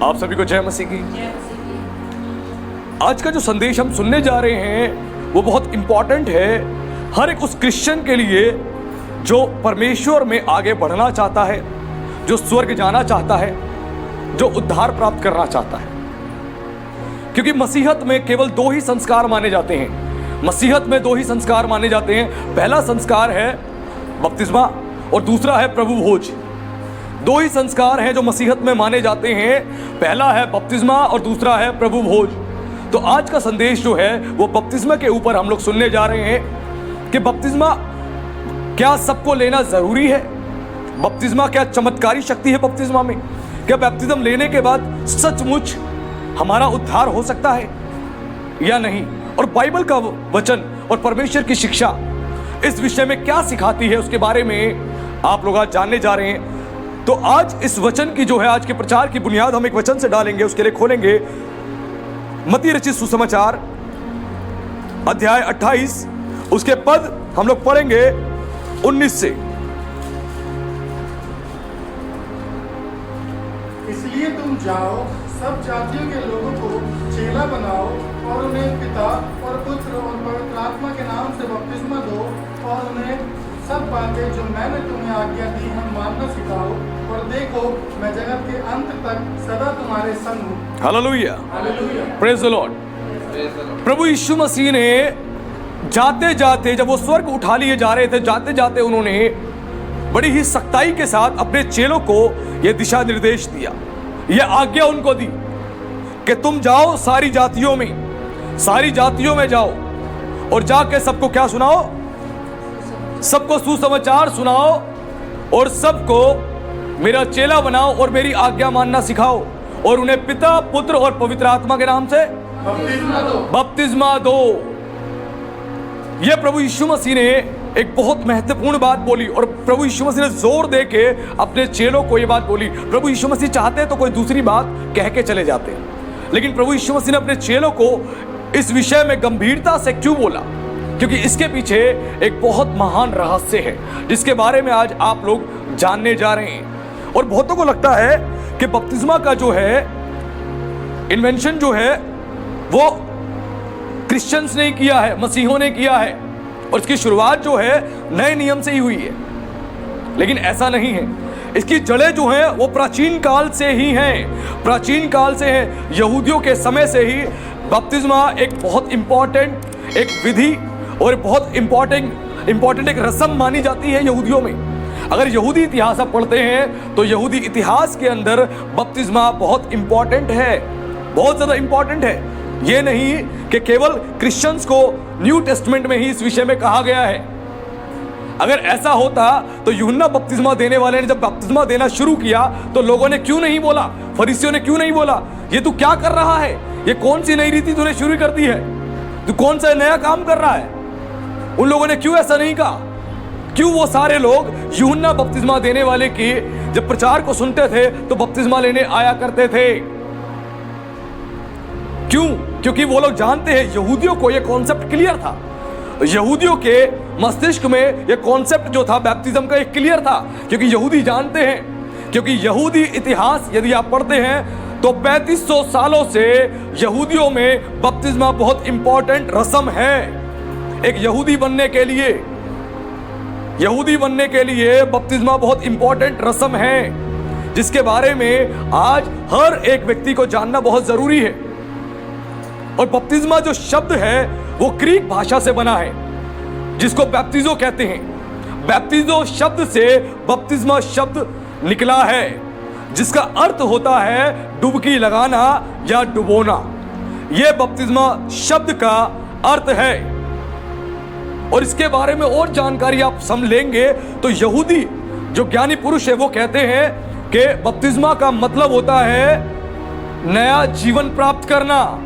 आप सभी को जय मसीह की। आज का जो संदेश हम सुनने जा रहे हैं वो बहुत इंपॉर्टेंट है हर एक उस क्रिश्चियन के लिए जो परमेश्वर में आगे बढ़ना चाहता है, जो स्वर्ग जाना चाहता है, जो उद्धार प्राप्त करना चाहता है। क्योंकि मसीहत में केवल दो ही संस्कार माने जाते हैं। मसीहत में दो ही संस्कार माने जाते हैं। पहला संस्कार है बपतिस्मा और दूसरा है प्रभु भोज। दो ही संस्कार हैं जो मसीहत में माने जाते हैं। पहला है बपतिस्मा और दूसरा है प्रभु भोज। तो आज का संदेश जो है वो बपतिस्मा के ऊपर हम लोग सुनने जा रहे हैं कि बपतिस्मा क्या सबको लेना जरूरी है। बपतिस्मा क्या चमत्कारी शक्ति है बपतिस्मा में। क्या बपतिस्मा लेने के बाद सचमुच हमारा उद्धार हो सकता है या नहीं। और बाइबल का वचन और परमेश्वर की शिक्षा इस विषय में क्या सिखाती है उसके बारे में आप लोग आज जानने जा रहे हैं। तो आज इस वचन की जो है आज के प्रचार की बुनियाद हम एक वचन से डालेंगे। उसके लिए खोलेंगे मत्ती रचित सुसमाचार अध्याय 28, उसके पद हम लोग पढ़ेंगे 19 से। इसलिए तुम जाओ, सब जातियों के लोगों को चेला बनाओ और उन्हें पिता और पुत्र और पवित्र आत्मा के नाम से बपतिस्मा दो और उन्हें सब बातें जो मैंने तुम्हें आज्ञा दी है मानना सिखाओ। और देखो, मैं जगत के अंत तक सदा तुम्हारे संग हूँ। Hallelujah, hallelujah, praise the Lord. प्रभु यीशु मसीह ने जाते जाते, जब वो स्वर्ग उठा लिए जा रहे थे, जाते जाते उन्होंने बड़ी ही सख्ताई के साथ अपने चेलों को यह दिशा निर्देश दिया, यह आज्ञा उनको दी कि तुम जाओ सारी जातियों में जाओ और जाके सबको क्या सुनाओ, सबको सुसमाचार सुनाओ और सबको मेरा चेला बनाओ और मेरी आज्ञा मानना सिखाओ और उन्हें पिता, पुत्र और पवित्र आत्मा के नाम से बपतिस्मा दो। यह प्रभु यीशु मसीह ने एक बहुत महत्वपूर्ण बात बोली और प्रभु यीशु मसीह ने जोर दे के अपने चेलों को यह बात बोली। प्रभु यीशु मसीह चाहते तो कोई दूसरी बात कह के चले जाते, लेकिन प्रभु यीशु मसीह ने अपने चेलों को इस विषय में गंभीरता से क्यों बोला, क्योंकि इसके पीछे एक बहुत महान रहस्य है जिसके बारे में आज आप लोग जानने जा रहे हैं। और बहुतों को लगता है कि बपतिस्मा का जो है इन्वेंशन जो है वो क्रिश्चियंस ने किया है, मसीहों ने किया है और इसकी शुरुआत जो है नए नियम से ही हुई है, लेकिन ऐसा नहीं है। इसकी जड़ें जो हैं वो प्राचीन काल से ही हैं, प्राचीन काल से हैं। यहूदियों के समय से ही बपतिस्मा एक बहुत इंपॉर्टेंट एक विधि और बहुत इंपॉर्टेंट एक रस्म मानी जाती है यहूदियों में। अगर यहूदी इतिहास आप पढ़ते हैं तो यहूदी इतिहास के अंदर बपतिस्मा बहुत इंपॉर्टेंट है, बहुत ज़्यादा इंपॉर्टेंट है। ये नहीं कि केवल क्रिश्चियंस को न्यू टेस्टमेंट में ही इस विषय में कहा गया है। अगर ऐसा होता तो यूहन्ना बपतिस्मा देने वाले ने जब बपतिस्मा देना शुरू किया तो लोगों ने क्यों नहीं बोला, फरीसियों ने क्यों नहीं बोला, ये तू क्या कर रहा है, ये कौन सी नई रीति तूने शुरू कर दी है, तू कौन सा नया काम कर रहा है। उन लोगों ने क्यों ऐसा नहीं कहा? क्यों वो सारे लोग यूहन्ना बपतिस्मा देने वाले की जब प्रचार को सुनते थे तो बपतिस्मा लेने आया करते थे? क्यों? क्योंकि वो लोग जानते हैं, यहूदियों को ये कॉन्सेप्ट क्लियर था। यहूदियों के मस्तिष्क में ये कॉन्सेप्ट जो था बैप्टिज्म का एक क्लियर था, क्योंकि यहूदी जानते हैं, क्योंकि यहूदी इतिहास यदि आप पढ़ते हैं तो 3500 सालों से यहूदियों में बपतिस्मा बहुत इंपॉर्टेंट रस्म है। एक यहूदी बनने के लिए बपतिस्मा बहुत इंपॉर्टेंट रस्म है जिसके बारे में आज हर एक व्यक्ति को जानना बहुत जरूरी है। और बपतिस्मा जो शब्द है वो ग्रीक भाषा से बना है जिसको बैप्टिजो कहते हैं। बैप्टिजो शब्द से बपतिस्मा शब्द निकला है जिसका अर्थ होता है डुबकी लगाना या डुबोना। यह बपतिस्मा शब्द का अर्थ है। और इसके बारे में और जानकारी आप समझ लेंगे तो यहूदी जो ज्ञानी पुरुष है वो कहते हैं कि बपतिस्मा का मतलब होता है नया जीवन प्राप्त करना,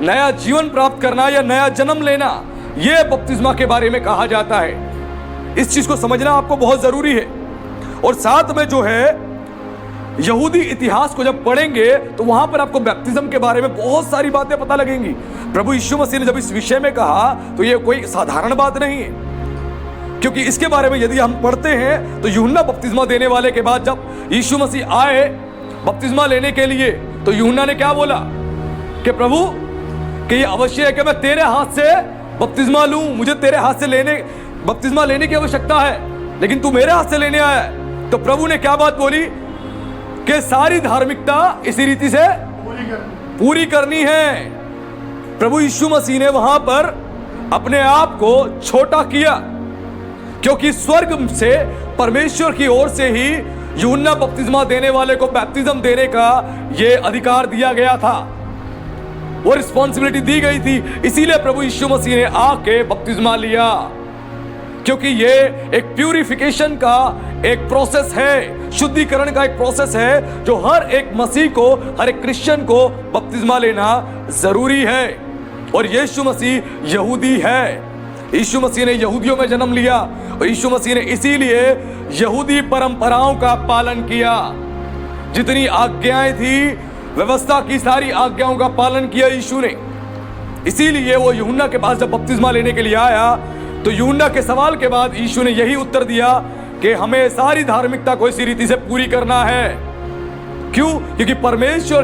नया जीवन प्राप्त करना या नया जन्म लेना। यह बपतिस्मा के बारे में कहा जाता है। इस चीज को समझना आपको बहुत जरूरी है। और साथ में जो है यहूदी इतिहास को जब पढ़ेंगे तो वहां पर आपको बैप्टिज्म के बारे में बहुत सारी बातें पता लगेंगी। प्रभु यीशु मसीह ने जब इस विषय में कहा तो ये कोई साधारण बात नहीं है, क्योंकि इसके बारे में यदि हम पढ़ते हैं तो यूहन्ना बपतिस्मा देने वाले के बाद जब यीशु मसीह आए बपतिस्मा लेने के लिए तो तो यूहन्ना ने क्या बोला कि प्रभु कि ये अवश्य है कि मैं तेरे हाथ से बपतिस्मा लूं, मुझे तेरे हाथ से बपतिस्मा लेने की आवश्यकता है, लेकिन तू मेरे हाथ से लेने आया है। तो प्रभु ने क्या बात बोली कि सारी धार्मिकता इसी रीति से पूरी करनी है। प्रभु यीशु मसीह ने वहां पर अपने आप को छोटा किया, क्योंकि स्वर्ग से परमेश्वर की ओर से ही यूहन्ना बपतिस्मा देने वाले को बैप्टिज्म देने का यह अधिकार दिया गया था, वो रिस्पॉन्सिबिलिटी दी गई थी। इसीलिए प्रभु यीशु मसीह ने आके बपतिस्मा लिया, क्योंकि ये एक प्यूरिफिकेशन का एक प्रोसेस है, शुद्धिकरण का एक प्रोसेस है, जो हर एक मसीह को, हर एक क्रिश्चियन को बपतिस्मा लेना जरूरी है। और यीशु मसीह यहूदी है, यीशु मसीह ने यहूदियों में जन्म लिया और यीशु मसीह ने इसीलिए यहूदी परंपराओं का पालन किया। जितनी आज्ञाएं थी, व्यवस्था की सारी आज्ञाओं का पालन किया यीशु ने। इसीलिए वो यूहन्ना के पास जब बपतिस्मा लेने के लिए आया, तो यूहन्ना के सवाल के बाद यीशु ने यही उत्तर दिया कि हमें सारी धार्मिकता को इसी रीति से पूरी करना है। क्यों? क्योंकि परमेश्वर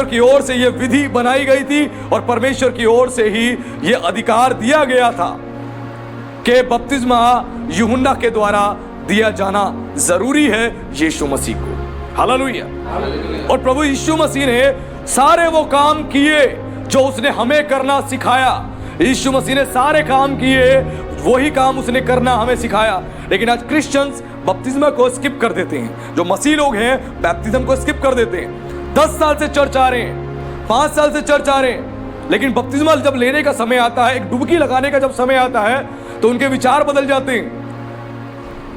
की ओर से यह विधि बनाई गई थी और परमेश्वर की ओर से ही यह अधिकार दिया गया था कि बपतिस्मा यूहन्ना के द्वारा दिया जाना जरूरी है यीशु मसीह को। हालेलुया। और प्रभु यीशु मसीह ने सारे वो काम किए जो उसने हमें करना सिखाया। यीशु मसीह ने सारे काम किए, वही काम उसने करना हमें सिखाया। लेकिन आज क्रिश्चियंस बपतिस्मा को स्किप कर देते हैं। जो मसीह लोग हैं बैप्टिज्म को स्किप कर देते हैं। 10 साल से चर्च आ रहे हैं, 5 साल से चर्च आ रहे हैं, लेकिन बपतिस्मा जब लेने का समय आता है, एक डुबकी लगाने का जब समय आता है, तो उनके विचार बदल जाते हैं।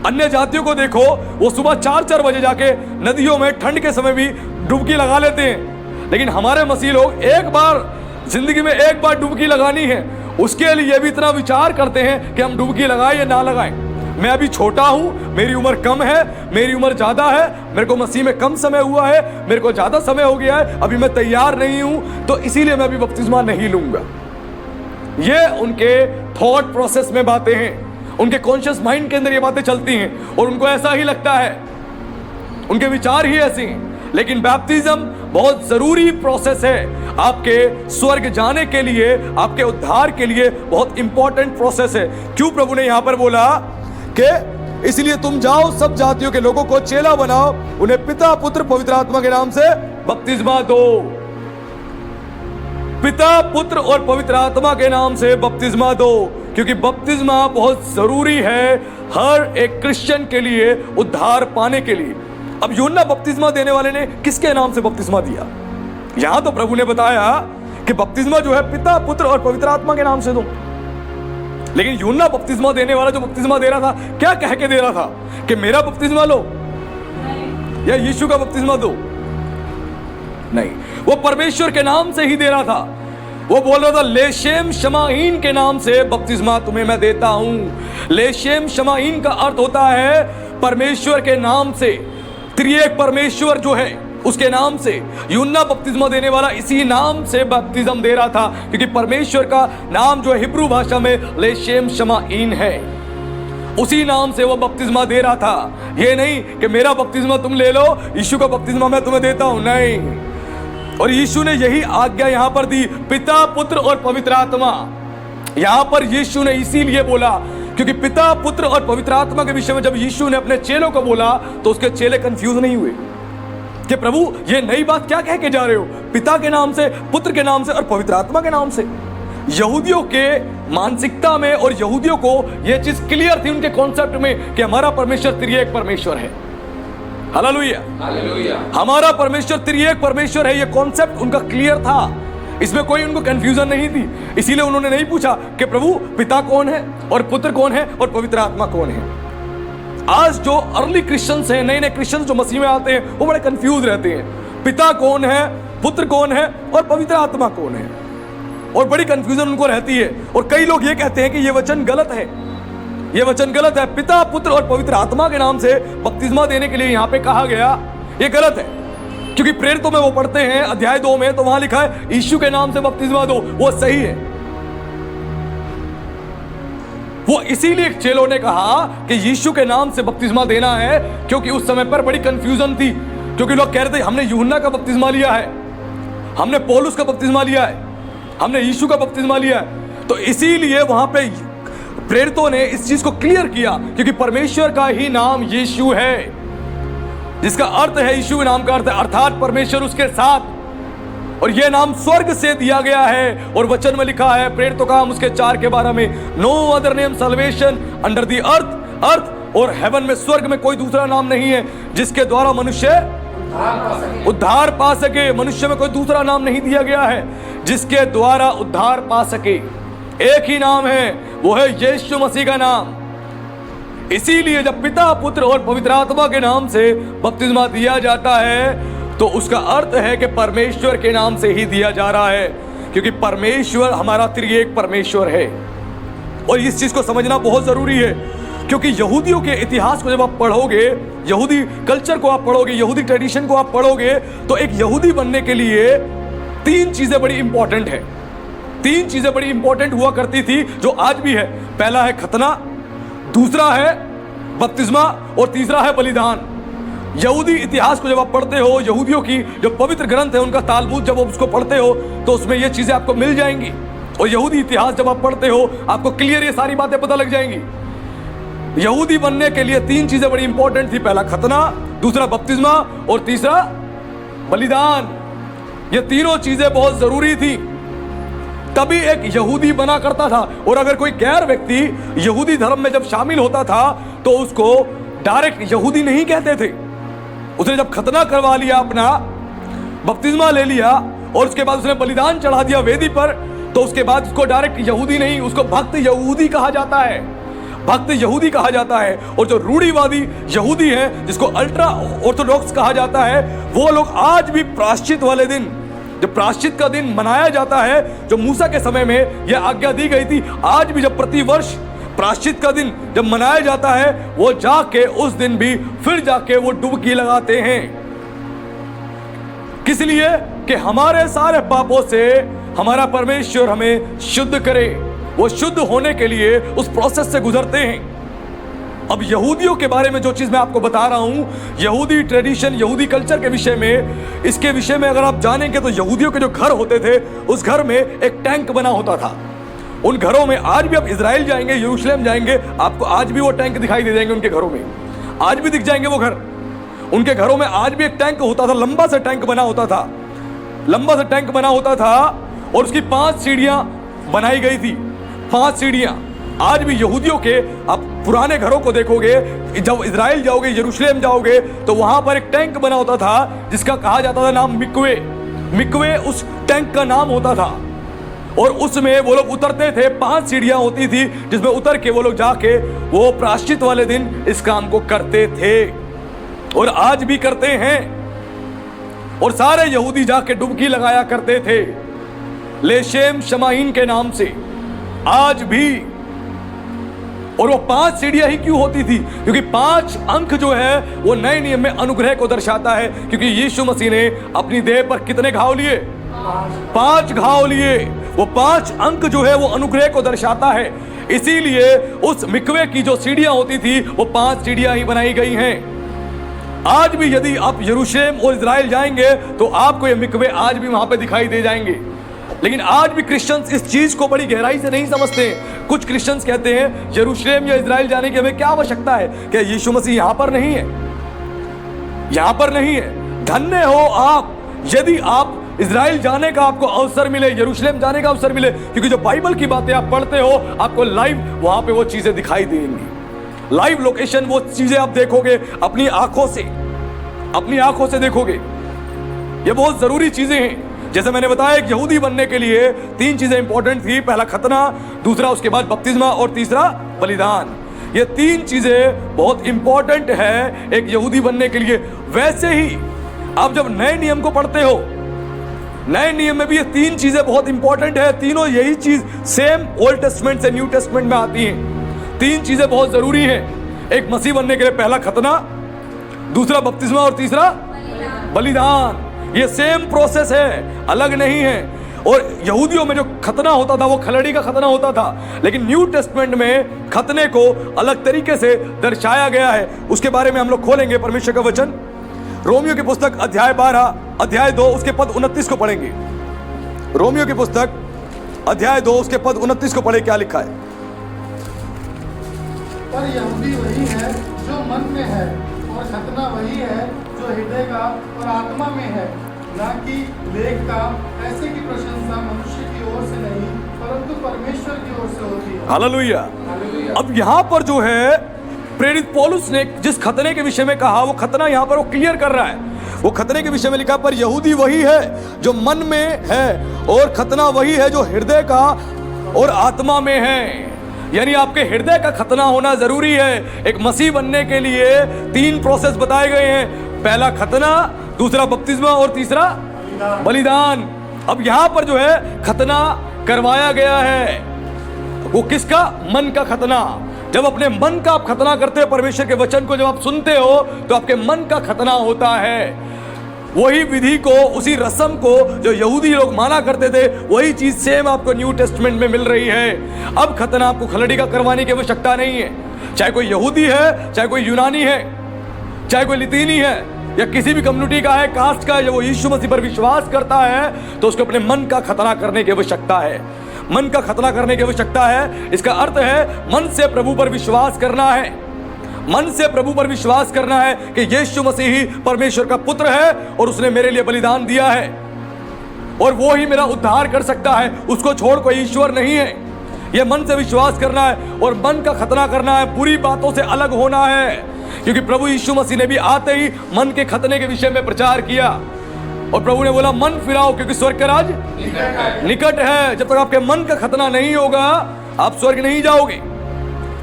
अन्य जातियों को देखो, वो सुबह 4-4 बजे जाके नदियों में ठंड के समय भी डुबकी लगा लेते हैं। लेकिन हमारे मसीह लोग एक बार जिंदगी में एक बार डुबकी लगानी है, उसके लिए भी इतना विचार करते हैं कि हम डुबकी लगाएं या ना लगाएं। मैं अभी छोटा हूं, मेरी उम्र कम है, मेरी उम्र ज्यादा है, मेरे को मसीह में कम समय हुआ है, मेरे को ज्यादा समय हो गया है, अभी मैं तैयार नहीं हूं, तो इसीलिए मैं अभी बपतिस्मा नहीं लूंगा। ये उनके थॉट प्रोसेस में बातें हैं, उनके कॉन्शियस माइंड के अंदर ये बातें चलती हैं और उनको ऐसा ही लगता है, उनके विचार ही ऐसे हैं। लेकिन बैप्टिज्म बहुत जरूरी प्रोसेस है, आपके स्वर्ग जाने के लिए, आपके उद्धार के लिए बहुत इंपॉर्टेंट प्रोसेस है। क्यों प्रभु ने यहां पर बोला कि इसलिए तुम जाओ, सब जातियों के लोगों को चेला बनाओ, उन्हें पिता पुत्र पवित्र आत्मा के नाम से बपतिस्मा दो। पिता पुत्र और पवित्र आत्मा के नाम से बपतिस्मा दो, क्योंकि बपतिस्मा बहुत जरूरी है हर एक क्रिश्चियन के लिए, उद्धार पाने के लिए। अब यूहन्ना बपतिस्मा देने वाले ने किसके नाम से बपतिस्मा दिया? यहां तो प्रभु ने बताया कि बपतिस्मा जो है पिता पुत्र और पवित्र आत्मा के नाम से दो। लेकिन यूहन्ना बपतिस्मा देने वाला जो बपतिस्मा दे रहा था, क्या कह के दे रहा था कि मेरा बपतिस्मा लो या यीशु का बपतिस्मा दो? नहीं, वो परमेश्वर के नाम से ही दे रहा था। वो बोल रहा था लेशेम शमाइन के नाम से बपतिस्मा तुम्हें मैं देता हूं। लेशेम शमाइन का अर्थ होता है परमेश्वर के नाम से, त्रिएक परमेश्वर जो है उसके नाम से। यूहन्ना बपतिस्मा देने वाला इसी नाम से बपतिस्म दे रहा था, क्योंकि परमेश्वर का नाम जो है हिब्रू भाषा में लेशेम शमाइन है, उसी नाम से वो बपतिस्मा दे रहा था। ये नहीं कि मेरा बपतिस्मा तुम ले लो, यीशु का बपतिस्मा मैं तुम्हें देता हूं, नहीं। और यीशु ने यही आज्ञा यहां पर दी, पिता पुत्र और पवित्र आत्मा। यहां पर यीशु ने इसीलिए बोला क्योंकि पिता पुत्र और पवित्र आत्मा के विषय में जब यीशु ने अपने चेलों को बोला तो उसके चेले कंफ्यूज नहीं हुए कि प्रभु ये नई बात क्या कह के जा रहे हो, पिता के नाम से, पुत्र के नाम से और पवित्र आत्मा के नाम से। यहूदियों के मानसिकता में और यहूदियों को यह चीज क्लियर थी उनके कॉन्सेप्ट में कि हमारा परमेश्वर त्रिएक परमेश्वर है। Hallelujah, hallelujah. हमारा परमेश्वर त्रिएक परमेश्वर है, यह कॉन्सेप्ट उनका क्लियर था, इसमें कोई उनको कंफ्यूजन नहीं थी। इसीलिए उन्होंने नहीं पूछा कि प्रभु पिता कौन है और पुत्र कौन है और पवित्र आत्मा कौन है। आज जो अर्ली क्रिश्चियंस हैं, नए नए क्रिश्चियंस जो मसीह में आते हैं, वो बड़े कंफ्यूज रहते हैं, पिता कौन है, पुत्र कौन है और पवित्र आत्मा कौन है, और बड़ी कंफ्यूजन उनको रहती है। और कई लोग ये कहते हैं कि ये वचन गलत है, ये वचन गलत है, पिता पुत्र और पवित्र आत्मा के नाम से बपतिस्मा देने के लिए यहाँ पे कहा गया, ये गलत है। क्योंकि प्रेरितों में वो पढ़ते हैं अध्याय 2 में, तो वहां लिखा है यीशु के नाम से बपतिस्मा दो, वो सही है। वो इसीलिए चेलों ने कहा कि यीशु के नाम से बपतिस्मा देना है, क्योंकि उस समय पर बड़ी कंफ्यूजन थी। क्योंकि लोग कह रहे थे हमने यूहन्ना का बपतिस्मा लिया है, हमने पौलुस का बपतिस्मा लिया है, हमने यीशु का बपतिस्मा लिया है। तो इसीलिए वहां पे प्रेरितों ने इस चीज को क्लियर किया, क्योंकि परमेश्वर का ही नाम यीशु है, जिसका अर्थ है, यीशु नाम का अर्थ है अर्थात परमेश्वर उसके साथ। और यह नाम स्वर्ग से दिया गया है, और वचन में लिखा है प्रेरितों का काम उसके 4 के 12 में, no other name salvation under the earth और हेवन में, स्वर्ग में कोई दूसरा नाम नहीं है जिसके द्वारा मनुष्य उद्धार पा सके। मनुष्य में कोई दूसरा नाम नहीं दिया गया है जिसके द्वारा उद्धार पा सके। एक ही नाम है, वो है यीशु मसीह का नाम। इसीलिए जब पिता, पुत्र और पवित्र आत्मा के नाम से बपतिस्मा दिया जाता है तो उसका अर्थ है कि परमेश्वर के नाम से ही दिया जा रहा है, क्योंकि परमेश्वर हमारा त्रिएक परमेश्वर है। और इस चीज को समझना बहुत जरूरी है, क्योंकि यहूदियों के इतिहास को जब आप पढ़ोगे, यहूदी कल्चर को आप पढ़ोगे, यहूदी ट्रेडिशन को आप पढ़ोगे, तो एक यहूदी बनने के लिए 3 चीजें बड़ी इंपॉर्टेंट है। 3 चीजें बड़ी इंपॉर्टेंट हुआ करती थी जो आज भी है। पहला है खतना, दूसरा है बपतिस्मा और तीसरा है बलिदान। यहूदी इतिहास को जब आप पढ़ते हो, यहूदियों की जो पवित्र ग्रंथ है उनका तालमुद जब आप उसको पढ़ते हो तो उसमें ये चीजें आपको मिल जाएंगी। और यहूदी इतिहास जब आप पढ़ते हो आपको क्लियर ये सारी बातें पता लग जाएंगी। यहूदी बनने के लिए 3 चीजें बड़ी इंपॉर्टेंट थी, पहला खतना, दूसरा बपतिस्मा और तीसरा बलिदान। ये तीनों चीजें बहुत जरूरी थी, तभी एक यहूदी बना करता था। और अगर कोई गैर व्यक्ति यहूदी धर्म में जब शामिल होता था तो उसको डायरेक्ट यहूदी नहीं कहते थे। उसने जब खतना करवा लिया, अपना बपतिस्मा ले लिया और उसके बाद उसने बलिदान चढ़ा दिया वेदी पर, तो उसके बाद उसको डायरेक्ट यहूदी नहीं, उसको भक्त यहूदी कहा जाता है, भक्त यहूदी कहा जाता है। और जो रूढ़िवादी यहूदी है, जिसको अल्ट्रा ऑर्थोडॉक्स कहा जाता है, वो लोग आज भी प्रायश्चित वाले दिन, जब प्रायश्चित का दिन मनाया जाता है, जो मूसा के समय में यह आज्ञा दी गई थी, आज भी जब प्रतिवर्ष प्रायश्चित का दिन जब मनाया जाता है, वो जाके उस दिन भी फिर जाके वो डुबकी लगाते हैं। किस लिए? कि हमारे सारे पापों से हमारा परमेश्वर हमें शुद्ध करे। वो शुद्ध होने के लिए उस प्रोसेस से गुजरते हैं। अब यहूदियों के बारे में जो चीज मैं आपको बता रहा हूं, यहूदी ट्रेडिशन, यहूदी कल्चर के विषय में, इसके विषय में अगर आप जानेंगे तो यहूदियों के जो घर होते थे, उस घर में एक टैंक बना होता था। उन घरों में आज भी आप इजराइल जाएंगे, यरूशलेम जाएंगे, आपको आज भी वो टैंक दिखाई दे जाएंगे। उनके घरों में आज भी दिख जाएंगे वो घर। उनके घरों में आज भी एक टैंक होता था, लंबा सा टैंक बना होता था, लंबा सा टैंक बना होता था, और उसकी 5 सीढ़ियां बनाई गई थी। 5 सीढ़ियां आज भी यहूदियों के, आप पुराने घरों को देखोगे, जब इजराइल जाओगे, यरूशलेम जाओगे, तो वहां पर एक टैंक बना होता था जिसका कहा जाता था नाम मिकवे। मिकवे उस टैंक का नाम होता था, और उसमें वो लोग उतरते थे। 5 सीढ़ियां होती थी जिसमें उतर के वो लोग जाके वो प्रायश्चित वाले दिन इस काम को करते थे, और आज भी करते हैं। और सारे यहूदी जाके डुबकी लगाया करते थे लेशेम शमाइन के नाम से, आज भी। और वो 5 सीढ़ियां ही क्यों होती थी? क्योंकि 5 अंक जो है वो नए नियम में अनुग्रह को दर्शाता है। क्योंकि यीशु मसीह ने अपनी देह पर कितने घाव लिए? 5 घाव लिए। वो 5 अंक जो है वो अनुग्रह को दर्शाता है। इसीलिए उस मिकवे की जो सीढ़ियां होती थी वो 5 सीढ़ियां ही बनाई गई हैं। आज भी यदि आप यरूशलेम और इजराइल जाएंगे तो आपको ये मिकवे आज भी वहां पे दिखाई दे जाएंगे। लेकिन आज भी क्रिश्चियंस इस चीज को बड़ी गहराई से नहीं समझते। कुछ क्रिश्चियंस कहते हैं यरूशलेम या इजराइल जाने की हमें क्या आवश्यकता है, क्या यीशु मसीह यहां पर नहीं है? यहां पर नहीं है। धन्य हो आप यदि आप इजराइल जाने का आपको अवसर मिले, यरूशलेम जाने का अवसर मिले, क्योंकि जो बाइबल की बातें आप पढ़ते हो आपको लाइव वहां पे वो चीजें दिखाई देंगी। लाइव लोकेशन, वो चीजें आप देखोगे अपनी आंखों से, अपनी आंखों से देखोगे। ये बहुत जरूरी चीजें हैं। जैसे मैंने बताया, एक यहूदी बनने के लिए 3 चीजें इंपॉर्टेंट थी, पहला खतना, दूसरा उसके बाद बपतिस्मा और तीसरा बलिदान। ये 3 चीजें बहुत इंपॉर्टेंट है एक यहूदी बनने के लिए। वैसे ही आप जब नए नियम को पढ़ते हो, नए नियम में भी ये 3 चीजें बहुत इंपॉर्टेंट है। तीनों यही चीज सेम ओल्ड टेस्टमेंट से न्यू टेस्टमेंट में आती हैं। 3 चीजें बहुत जरूरी हैं एक मसीह बनने के लिए, पहला खतना, दूसरा बपतिस्मा और तीसरा बलिदान। ये सेम प्रोसेस है, अलग नहीं है। और यहूदियों में जो खतना होता था वो खलड़ी का खतना होता था, लेकिन न्यू टेस्टमेंट में खतने को अलग तरीके से दर्शाया गया है। उसके बारे में हम लोग खोलेंगे परमेश्वर का वचन। रोमियो की पुस्तक अध्याय 12 अध्याय 2 उसके पद 29 को पढ़ेंगे। रोमियो की पुस्तक अध्याय 2 उसके पद 29 को पढ़े, क्या लिखा है? पर यहूदी वही है जो मन में है, और खतना वही है जो हृदय का और आत्मा में है, ना कि लेख का। ऐसे की प्रशंसा मनुष्य की ओर से नहीं, परंतु परमेश्वर की ओर से होती है। हालेलुया। अब यहां पर जो है प्रेरित पौलुस ने जिस खतने के विषय में कहा, वो खतना यहां पर वो क्लियर कर रहा है। वो खतने के विषय में लिखा, पर यहूदी वही है जो मन में है, और खतना वही है जो हृदय का और आत्मा में है। यानी आपके हृदय का खतना होना जरूरी है। एक मसीह बनने के लिए 3 प्रोसेस बताए गए हैं। पहला खतना, दूसरा बपतिस्मा और तीसरा बलिदान। अब यहां पर जो है खतना करवाया गया है, वो किसका? मन का खतना। जब अपने मन का आप खतना करते हो, परमेश्वर के वचन को जब आप सुनते हो तो आपके मन का खतना होता है। वही विधि को, उसी रस्म को जो यहूदी लोग माना करते थे, वही चीज सेम आपको न्यू टेस्टमेंट में मिल रही है। अब खतना आपको खलड़ी का करवाने की आवश्यकता नहीं है। चाहे कोई यहूदी है, चाहे कोई यूनानी है, चाहे कोई लितीनी है, या किसी भी कम्युनिटी का है, कास्ट का है, जब वो यीशु मसीह पर विश्वास करता है तो उसको अपने मन का खतना करने की आवश्यकता है। मन का खतना करने की आवश्यकता है। इसका अर्थ है मन से प्रभु पर विश्वास करना है। मन से प्रभु पर विश्वास करना है कि यीशु मसीह ही परमेश्वर का पुत्र है और उसने मेरे लिए बलिदान दिया है, और वो ही मेरा उद्धार कर सकता है, उसको छोड़ कोई ईश्वर नहीं है। यह मन से विश्वास करना है, और मन का खतना करना है, बुरी बातों से अलग होना है। क्योंकि प्रभु यीशु मसीह ने भी आते ही मन के खतने के विषय में प्रचार किया, और प्रभु ने बोला मन फिराओ क्योंकि स्वर्ग का राज निकट है। जब तक आपके मन का खतना नहीं होगा, आप स्वर्ग नहीं जाओगे।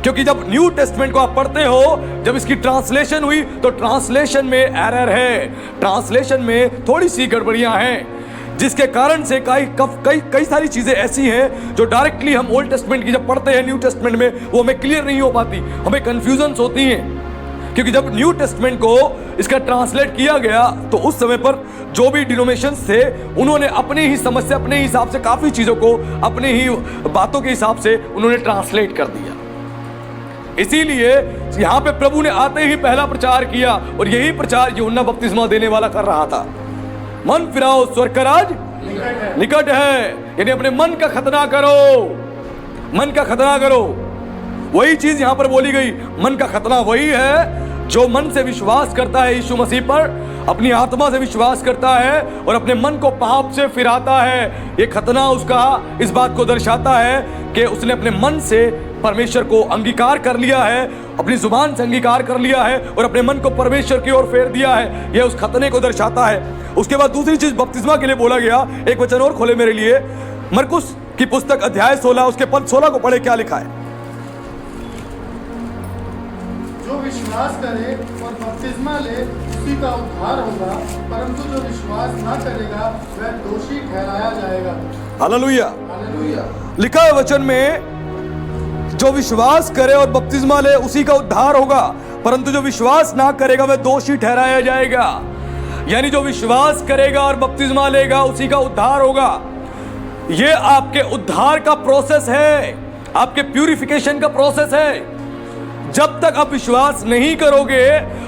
क्योंकि जब न्यू टेस्टमेंट को आप पढ़ते हो, जब इसकी ट्रांसलेशन हुई तो ट्रांसलेशन में एरर है, ट्रांसलेशन में थोड़ी सी गड़बड़ियां हैं, जिसके कारण से कई सारी चीजें ऐसी हैं जो डायरेक्टली हम ओल्ड टेस्टमेंट की जब पढ़ते हैं न्यू टेस्टमेंट में, वो हमें क्लियर नहीं हो पाती, हमें कंफ्यूजन होती हैं। क्योंकि जब न्यू टेस्टमेंट को इसका ट्रांसलेट किया गया तो उस समय पर जो भी डिनोमिनेशंस थे, उन्होंने अपने ही समझ से, अपने ही हिसाब से काफी चीजों को अपने ही बातों के हिसाब से उन्होंने ट्रांसलेट कर दिया। इसीलिए यहां पे प्रभु ने आते ही पहला प्रचार किया, और यही प्रचार यूहन्ना बपतिस्मा देने वाला कर रहा था। मन फिराओ स्वर्ग का राज निकट है। यानी अपने मन का खतना करो, मन का खतना करो। वही चीज यहां पर बोली गई। मन का खतना वही है जो मन से विश्वास करता है यीशु मसीह पर, अपनी आत्मा से विश्वास करता है और अपने मन को पाप से फिराता है। ये खतना उसका इस बात को दर्शाता है कि उसने अपने मन से परमेश्वर को अंगीकार कर लिया है, अपनी जुबान से अंगीकार कर लिया है और अपने मन को परमेश्वर की ओर फेर दिया है। यह उस खतने को दर्शाता है। उसके बाद दूसरी चीज बपतिस्मा के लिए बोला गया। एक वचन और खोले मेरे लिए, मरकुस की पुस्तक अध्याय 16 उसके पद 16 को पढ़े, क्या लिखा है? जो विश्वास करे और बपतिस्मा ले उसी का उद्धार होगा, परंतु जो विश्वास न करेगा वह दोषी ठहराया जाएगा। हालेलुया। हालेलुया। लिखा है वचन में, जो विश्वास करे और बपतिस्मा ले उसी का उद्धार होगा, परंतु जो विश्वास ना करेगा वह दोषी ठहराया जाएगा। यानी जो विश्वास करेगा और बपतिस्मा लेगा उसी का उद्धार होगा। यह आपके उद्धार का प्रोसेस है, आपके प्यूरिफिकेशन का प्रोसेस है। जब तक आप विश्वास नहीं करोगे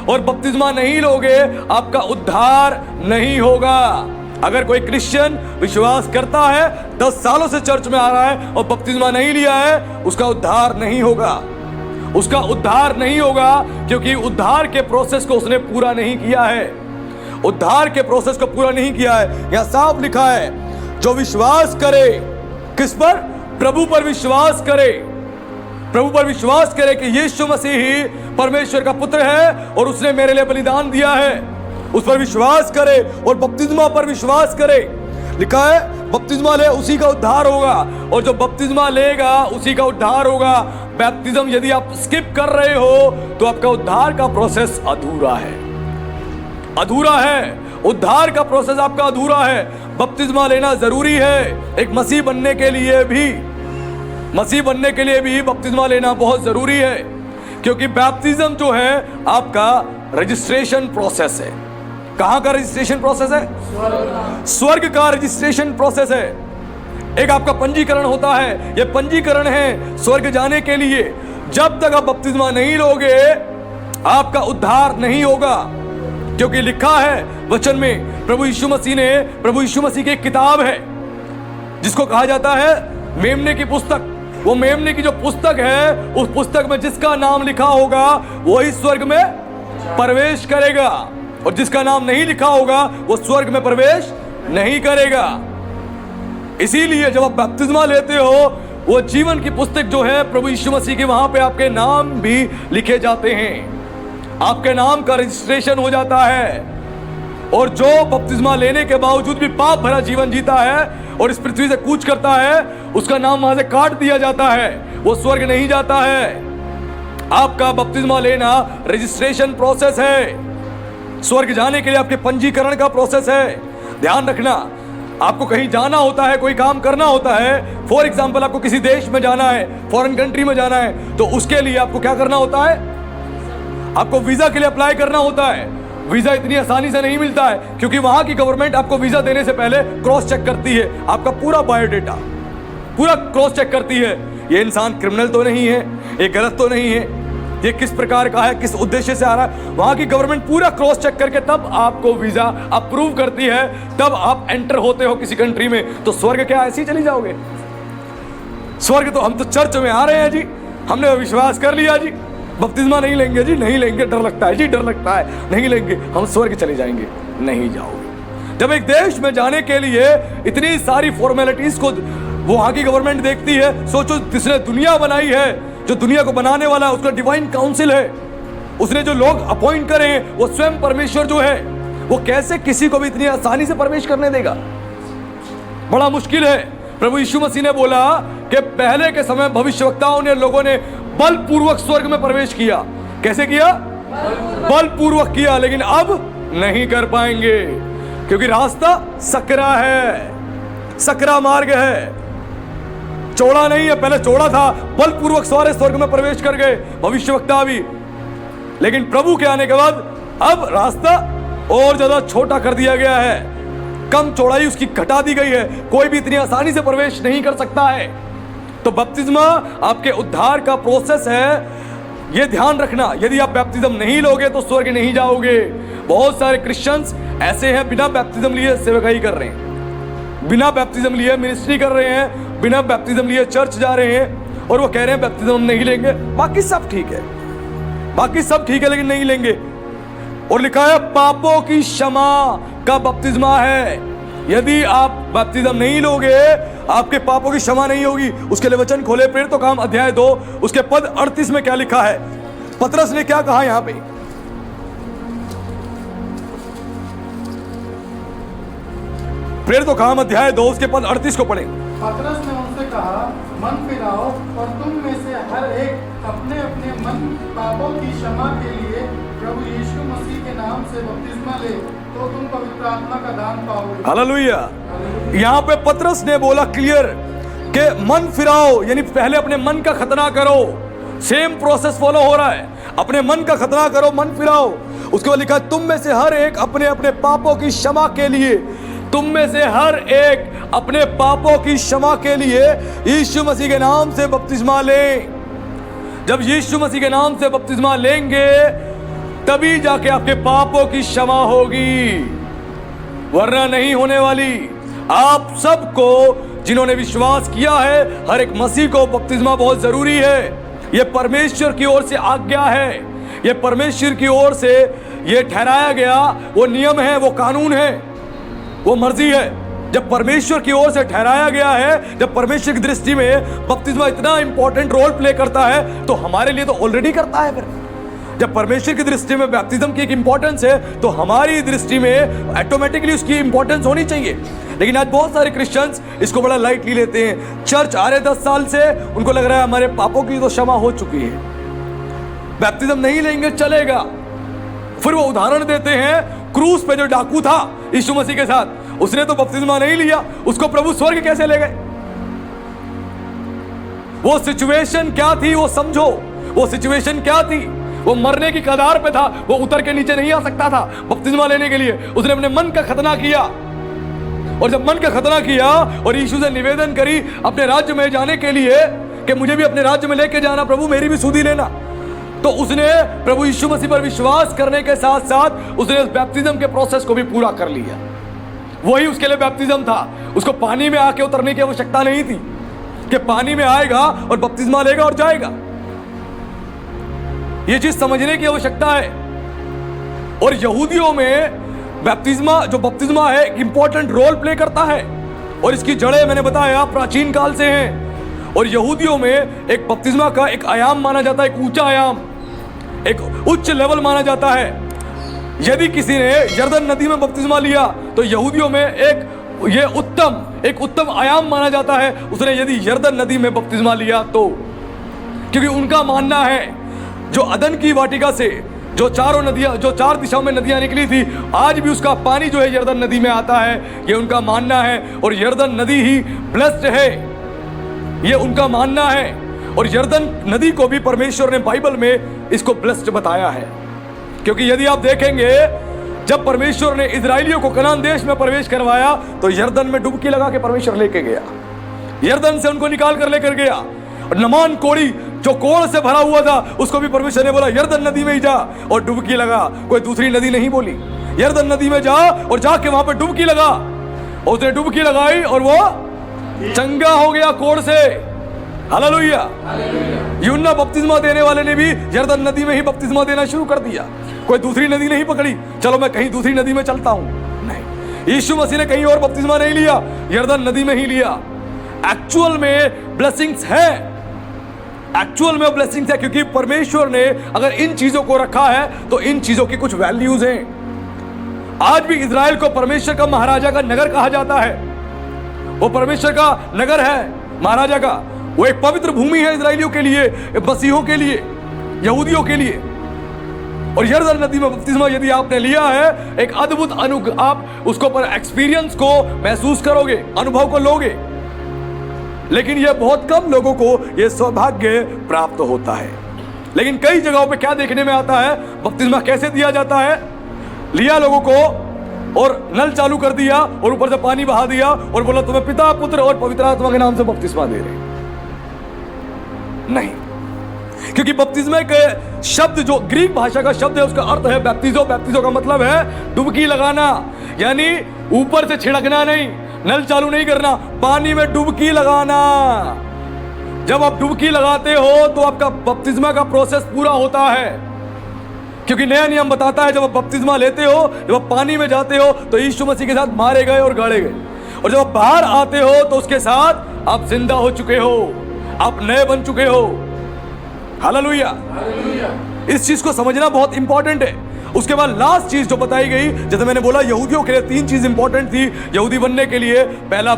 और बपतिस्मा नहीं लोगे, आपका उद्धार नहीं होगा। अगर कोई क्रिश्चियन विश्वास करता है, 10 सालों से चर्च में आ रहा है और बपतिस्मा नहीं लिया है, उसका उद्धार नहीं होगा। उसका उद्धार नहीं होगा, क्योंकि उद्धार के प्रोसेस को उसने पूरा नहीं किया है। उद्धार के प्रोसेस को पूरा नहीं किया है। यहां साफ लिखा है, जो विश्वास करे, किस पर? प्रभु पर विश्वास करे। प्रभु पर विश्वास करे कि यीशु मसीह ही परमेश्वर का पुत्र है और उसने मेरे लिए बलिदान दिया है, उस पर विश्वास करे और बपतिस्मा पर विश्वास करे। लिखा है बपतिस्मा ले उसी का उद्धार होगा, और जो बपतिस्मा लेगा उसी का उद्धार होगा। बैप्टिज्म यदि आप स्किप कर रहे हो तो आपका उद्धार का प्रोसेस अधूरा है, अधूरा है। उद्धार का प्रोसेस आपका अधूरा है। बपतिस्मा लेना जरूरी है। एक मसीह बनने के लिए भी, मसीह बनने के लिए भी बपतिस्मा लेना बहुत जरूरी है, क्योंकि बैप्टिज्म जो है आपका रजिस्ट्रेशन प्रोसेस है। कहां का रजिस्ट्रेशन प्रोसेस है? स्वर्ग का रजिस्ट्रेशन प्रोसेस है। एक आपका पंजीकरण होता है, यह पंजीकरण है स्वर्ग जाने के लिए। जब तक आप बपतिस्मा नहीं लोगे, आपका उद्धार नहीं होगा। क्योंकि लिखा है वचन में, प्रभु यीशु मसीह की एक किताब है जिसको कहा जाता है मेमने की पुस्तक। वो मेमने की जो पुस्तक है, उस पुस्तक में जिसका नाम लिखा होगा वही स्वर्ग में प्रवेश करेगा, और जिसका नाम नहीं लिखा होगा वो स्वर्ग में प्रवेश नहीं करेगा। इसीलिए जब आप बपतिस्मा लेते हो, वो जीवन की पुस्तक जो है प्रभु यीशु मसीह की, वहां पे आपके नाम भी लिखे जाते हैं, आपके नाम का रजिस्ट्रेशन हो जाता है। और जो बपतिस्मा लेने के बावजूद भी पाप भरा जीवन जीता है और इस पृथ्वी से कूच करता है, उसका नाम वहां से काट दिया जाता है, वो स्वर्ग नहीं जाता है। आपका बपतिस्मा लेना रजिस्ट्रेशन प्रोसेस है, स्वर्ग जाने के लिए आपके पंजीकरण का प्रोसेस है। ध्यान रखना, आपको कहीं जाना होता है, कोई काम करना होता है, फॉर एग्जाम्पल आपको किसी देश में जाना है, फॉरेन कंट्री में जाना है, तो उसके लिए आपको क्या करना होता है? आपको वीजा के लिए अप्लाई करना होता है। वीजा इतनी आसानी से नहीं मिलता है, क्योंकि वहां की गवर्नमेंट आपको वीजा देने से पहले क्रॉस चेक करती है, आपका पूरा बायोडेटा पूरा क्रॉस चेक करती है। ये इंसान क्रिमिनल तो नहीं है, ये गलत तो नहीं है, ये किस प्रकार का है, किस उद्देश्य से आ रहा है, वहां की गवर्नमेंट पूरा क्रॉस चेक करके तब आपको वीजा अप्रूव करती है, तब आप एंटर होते हो किसी कंट्री में। तो स्वर्ग क्या ऐसे ही चली जाओगे? स्वर्ग तो हम तो चर्च में आ रहे हैं जी, हमने विश्वास कर लिया जी, बपतिस्मा नहीं लेंगे जी, नहीं लेंगे, डर लगता है जी, डर लगता है, नहीं लेंगे, हम स्वर्ग चले जाएंगे। नहीं जाओगे। जब एक देश में जाने के लिए इतनी सारी फॉर्मेलिटीज को वो वहां की गवर्नमेंट देखती है, सोचो जिसने दुनिया बनाई है, जो दुनिया को बनाने वाला है, उसका डिवाइन काउंसिल है, उसने जो लोग अपॉइंट करे हैं, वो स्वयं परमेश्वर जो है, वो कैसे किसी को भी इतनी आसानी से प्रवेश करने देगा? बड़ा मुश्किल है। प्रभु यीशु मसीह ने बोला कि पहले के समय भविष्यवक्ताओं ने, लोगों ने बलपूर्वक स्वर्ग में प्रवेश किया। कैसे किया? बलपूर्वक किया, लेकिन अब नहीं कर पाएंगे, क्योंकि रास्ता सकरा है, सकरा मार्ग है, चौड़ा नहीं है। पहले चौड़ा था, बलपूर्वक सारे स्वर्ग में प्रवेश कर गए भविष्यवक्ता भी, लेकिन प्रभु के आने के बाद अब रास्ता और ज्यादा छोटा कर दिया गया है, कम चौड़ाई उसकी घटा दी गई है, कोई भी इतनी आसानी से प्रवेश नहीं कर सकता है। तो बपतिस्मा आपके उद्धार का प्रोसेस है, यह ध्यान रखना। यदि आप बैप्तिज्म नहीं लोगे तो स्वर्ग नहीं जाओगे। बहुत सारे क्रिश्चियंस ऐसे हैं, बिना बैप्तिज्म लिए सेवकाई कर रहे हैं, बिना बैप्तिज्म लिए मिनिस्ट्री कर रहे हैं, बिना बैप्तिज्म लिए चर्च जा रहे हैं, और वो कह रहे हैं बैप्तिज्म नहीं लेंगे, बाकी सब ठीक है, बाकी सब ठीक है, लेकिन नहीं लेंगे। और लिखा है पापों की क्षमा का बपतिस्मा है। यदि आप बपतिस्म नहीं लोगे, आपके पापों की क्षमा नहीं होगी। उसके लिए वचन खोले, प्रेरितों तो काम अध्याय 2 उसके पद 38 में क्या लिखा है? पतरस ने क्या कहा यहां पे? प्रेरितों तो काम अध्याय 2 उसके पद 38 को पढ़े। पतरस ने उनसे कहा, मन फिराओ और तुम में से हर एक अपने अपने मन पापों की क्षमा के लिए प्रभु यीशु मसीह के नाम से बपतिस्मा ले, तो तुम पवित्र आत्मा का दान पाओगे। हालेलुया। यहाँ पे पतरस ने बोला क्लियर कि मन फिराओ, यानी पहले अपने मन का खतना करो। सेम प्रोसेस फॉलो हो रहा है, अपने मन का खतना करो, मन फिराओ। उसके बाद लिखा तुम में से हर एक अपने अपने पापों की क्षमा के लिए, तुम में से हर एक अपने पापों की क्षमा के लिए यीशु मसीह के नाम से बपतिस्मा लें। जब यीशु मसीह के नाम से बपतिस्मा लेंगे तभी जाके आपके पापों की क्षमा होगी, वरना नहीं होने वाली। आप सबको जिन्होंने विश्वास किया है, हर एक मसीह को बपतिस्मा बहुत जरूरी है। यह परमेश्वर की ओर से आज्ञा है, यह परमेश्वर की ओर से यह ठहराया गया वो नियम है, वो कानून है, वो मर्जी है। जब परमेश्वर की ओर से ठहराया गया है, जब परमेश्वर की दृष्टि में बपतिस्मा इतना इंपॉर्टेंट रोल प्ले करता है, तो हमारे लिए तो ऑलरेडी करता है। फिर जब परमेश्वर की दृष्टि में बैप्तिज्म की एक इंपॉर्टेंस है, तो हमारी दृष्टि में ऑटोमेटिकली उसकी इंपॉर्टेंस होनी चाहिए। लेकिन आज बहुत सारे क्रिश्चियंस इसको बड़ा लाइटली लेते हैं। चर्च आ रहे 10 साल से, उनको लग रहा है हमारे पापों की तो क्षमा हो चुकी है, बैप्तिज्म नहीं लेंगे चलेगा। फिर वो उदाहरण देते हैं, क्रूस पे जो डाकू था यीशु मसीह के साथ, उसने तो बपतिस्मा नहीं लिया, उसको प्रभु स्वर्ग कैसे ले गए? वो सिचुएशन क्या थी वो समझो। वो सिचुएशन क्या थी? वो मरने की कगार पे था, वो उतर के नीचे नहीं आ सकता था बपतिस्मा लेने के लिए। उसने अपने मन का खतना किया, और जब मन का खतना किया और यीशु से निवेदन करी अपने राज्य में जाने के लिए कि मुझे भी अपने राज्य में लेके जाना प्रभु, मेरी भी सुधि लेना, तो उसने प्रभु यीशु मसीह पर विश्वास करने के साथ साथ उसने उस बैप्टिज्म के प्रोसेस को भी पूरा कर लिया। वही उसके लिए बैप्टिज्म था। उसको पानी में आके उतरने की आवश्यकता नहीं थी कि पानी में आएगा और बपतिस्मा लेगा और जाएगा। यह चीज समझने की आवश्यकता है। और यहूदियों में बपतिस्मा है एक इंपॉर्टेंट रोल प्ले करता है और इसकी जड़ें मैंने बताया प्राचीन काल से हैं। और यहूदियों में एक बपतिस्मा का एक आयाम माना जाता है, एक ऊंचा आयाम, एक उच्च लेवल माना जाता है। यदि किसी ने यरदन नदी में बपतिस्मा लिया तो यहूदियों में एक उत्तम आयाम माना जाता है उसने यदि यरदन नदी में बपतिस्मा लिया तो, क्योंकि उनका मानना है जो अदन की वाटिका से जो चार दिशाओं में नदियां निकली थी, आज भी उसका पानी जो है यरदन नदी में आता है, ये उनका मानना है। और यरदन नदी ही ब्लेस्ड है, ये उनका मानना है। और यरदन नदी को भी परमेश्वर ने बाइबल में इसको ब्लेस्ड बताया है, क्योंकि यदि आप देखेंगे जब परमेश्वर ने इजराइलियों को कनान देश में प्रवेश करवाया तो यरदन में डुबकी लगा के परमेश्वर लेके गया, यरदन से उनको निकाल कर लेकर गया। और नमान कोड़ी जो कोड़ से भरा हुआ था उसको भी परमेश्वर ने बोला यरदन नदी में ही जा और डुबकी लगा। कोई दूसरी नदी नहीं बोली, यरदन नदी में जा और जाके वहां पे डुबकी लगा। उसने डुबकी लगाई और वो चंगा हो गया कोड़ से। हालेलुया। यूहन्ना बपतिस्मा देने वाले ने भी यरदन नदी में ही बपतिस्मा देना शुरू कर दिया। कोई दूसरी नदी नहीं पकड़ी, चलो मैं कहीं दूसरी नदी में चलता हूं, नहीं। यीशु मसीह ने कहीं और बपतिस्मा नहीं लिया, यरदन नदी में ही लिया। एक्चुअल में ब्लेसिंग्स है, एक्चुअल में ब्लेसिंग्स है, क्योंकि परमेश्वर ने अगर इन चीजों को रखा है तो इन चीजों की कुछ वैल्यूज हैं। आज भी इजराइल को परमेश्वर का महाराजा का नगर कहा जाता है। वो परमेश्वर का नगर है, महाराजा का। वो एक पवित्र भूमि है इजराइलियों के लिए, मसीहों के लिए, यहूदियों के लिए। और यरदन नदी में बपतिस्मा यदि आपने लिया है, एक अद्भुत आप उसको पर एक्सपीरियंस को महसूस करोगे, अनुभव को लोगे। लेकिन यह बहुत कम लोगों को यह सौभाग्य प्राप्त होता है। लेकिन कई जगहों पे क्या देखने में आता है, बपतिस्मा कैसे दिया जाता है, लिया लोगों को और नल चालू कर दिया और ऊपर से पानी बहा दिया और बोला तुम्हें पिता, पुत्र और पवित्र आत्मा के नाम से बपतिस्मा दे रहे। नहीं, क्योंकि बपतिस्मा के शब्द जो ग्रीक भाषा का शब्द है उसका अर्थ है बैप्टिजो। बैप्टिजो का मतलब है डुबकी लगाना, यानी ऊपर से छिड़कना नहीं, नल चालू नहीं करना, पानी में डुबकी लगाना। जब आप डुबकी लगाते हो तो आपका बपतिस्मा का प्रोसेस पूरा होता है, क्योंकि नया नियम बताता है जब आप बपतिस्मा लेते हो, जब आप पानी में जाते हो तो यीशु मसीह के साथ मारे गए और गाड़े गए, और जब आप बाहर आते हो तो उसके साथ आप जिंदा हो चुके हो, आप नए बन चुके हो। हालेलुया। इस चीज को समझना बहुत इंपॉर्टेंट है। उसके बाद लास्ट चीज जो बताई गई, जैसे मैंने बोला यहूदियों के लिए 3 चीज इंपॉर्टेंट थी यहूदी बनने के लिए। पहला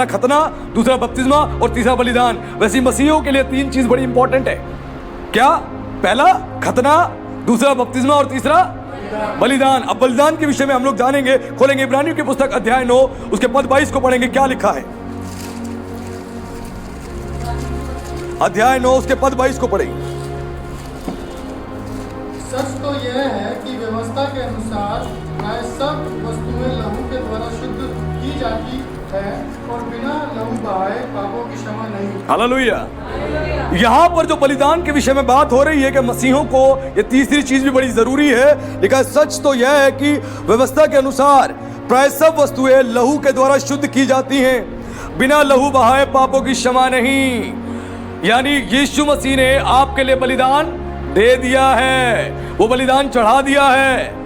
खतना, दूसरा बपतिस्मा और तीसरा बलिदान। वैसे मसीहियों के लिए 3 चीज बड़ी इंपॉर्टेंट है। क्या? पहला खतना, दूसरा बपतिस्मा और तीसरा बलिदान। अब बलिदान के विषय में हम लोग जानेंगे। खोलेंगे इब्रानियों की पुस्तक अध्याय 9 उसके पद 22 को पढ़ेंगे। क्या लिखा है? अध्याय 9 उसके पद 22 को पढ़ेंगे। सच तो यह है कि व्यवस्था के अनुसार प्राय सब वस्तुएं लहू के द्वारा शुद्ध की जाती है और बिना लहू बहाए पापों की क्षमा नहीं। हालेलुया। यहाँ पर जो बलिदान के विषय में बात हो रही है कि मसीहों को ये तीसरी चीज भी बड़ी जरूरी है। लिखा है सच तो यह है कि व्यवस्था के अनुसार प्राय सब वस्तुएं लहू के द्वारा शुद्ध की जाती हैं, बिना लहू बहाए पापों की क्षमा नहीं। यानी यीशु मसीह ने आपके लिए बलिदान दे दिया है, वो बलिदान चढ़ा दिया है।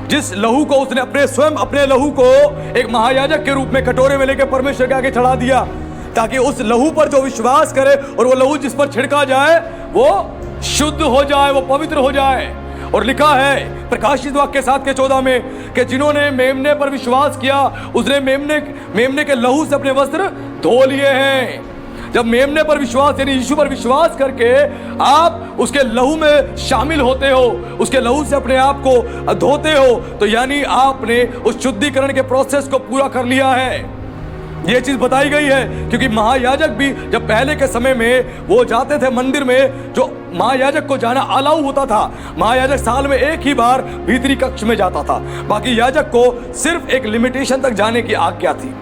जिस लहू को उसने अपने लहू को एक महायाजक के रूप में कटोरे में लेकर परमेश्वर के आगे चढ़ा दिया, ताकि उस लहू पर जो विश्वास करे और वो लहू जिस पर छिड़का जाए वो शुद्ध हो जाए, वो पवित्र हो जाए। और लिखा है प्रकाशित वाक्य 7:14 में कि जिन्होंने मेमने पर विश्वास किया उसने मेमने के लहू से अपने वस्त्र धो लिए हैं। जब मेमने पर विश्वास यानी यीशु पर विश्वास करके आप उसके लहू में शामिल होते हो, उसके लहू से अपने आप को धोते हो, तो यानी आपने उस शुद्धिकरण के प्रोसेस को पूरा कर लिया है। यह चीज बताई गई है क्योंकि महायाजक भी जब पहले के समय में वो जाते थे मंदिर में, जो महायाजक को जाना अलाउ होता था। महायाजक साल में एक ही बार भीतरी कक्ष में जाता था, बाकी याजक को सिर्फ एक लिमिटेशन तक जाने की आज्ञा थी।